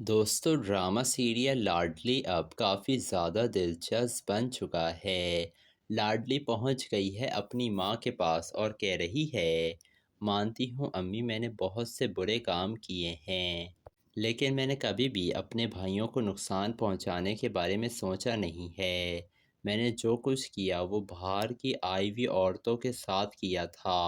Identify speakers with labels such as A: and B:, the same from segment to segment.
A: دوستو drama serial لاڈلی اب کافی زیادہ دلچسپ بن چکا ہے۔ لاڈلی پہنچ گئی ہے اپنی ماں کے پاس اور کہہ رہی ہے، مانتی ہوں امی میں نے بہت سے برے کام کیے ہیں، لیکن میں نے کبھی بھی اپنے بھائیوں کو نقصان پہنچانے کے بارے میں سوچا نہیں ہے۔ میں نے جو کچھ کیا وہ باہر کی آئی ہوئی عورتوں کے ساتھ کیا تھا،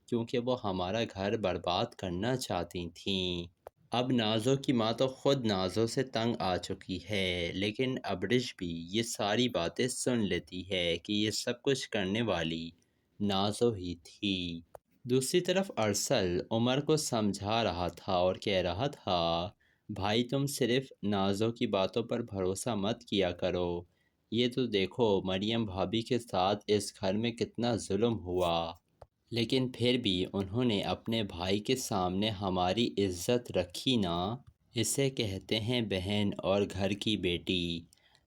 A: کیونکہ وہ ہمارا گھر برباد کرنا چاہتی تھیں۔ اب نازو کی ماں تو خود نازو سے تنگ آ چکی ہے، لیکن ابرش بھی یہ ساری باتیں سن لیتی ہے کہ یہ سب کچھ کرنے والی نازو ہی تھی۔ دوسری طرف ارسل عمر کو سمجھا رہا تھا اور کہہ رہا تھا، بھائی تم صرف نازو کی باتوں پر بھروسہ مت کیا کرو، یہ تو دیکھو مریم بھابی کے ساتھ اس گھر میں کتنا ظلم ہوا، لیکن پھر بھی انہوں نے اپنے بھائی کے سامنے ہماری عزت رکھی نا، اسے کہتے ہیں بہن اور گھر کی بیٹی۔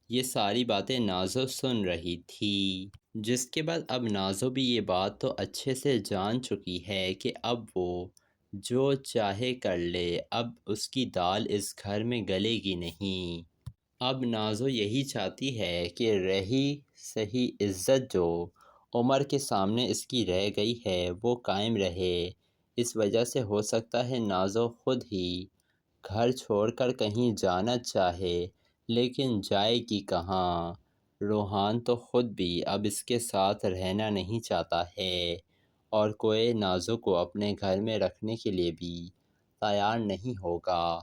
A: یہ ساری باتیں نازو سن رہی تھی، جس کے بعد اب نازو بھی یہ بات تو اچھے سے جان چکی ہے کہ اب وہ جو چاہے کر لے، اب اس کی دال اس گھر میں گلے گی نہیں۔ اب نازو یہی چاہتی ہے کہ رہی صحیح عزت جو عمر کے سامنے اس کی رہ گئی ہے وہ قائم رہے۔ اس وجہ سے ہو سکتا ہے نازو خود ہی گھر چھوڑ کر کہیں جانا چاہے، لیکن جائے گی کہاں؟ روحان تو خود بھی اب اس کے ساتھ رہنا نہیں چاہتا ہے اور کوئی نازو کو اپنے گھر میں رکھنے کے لیے بھی تیار نہیں ہوگا۔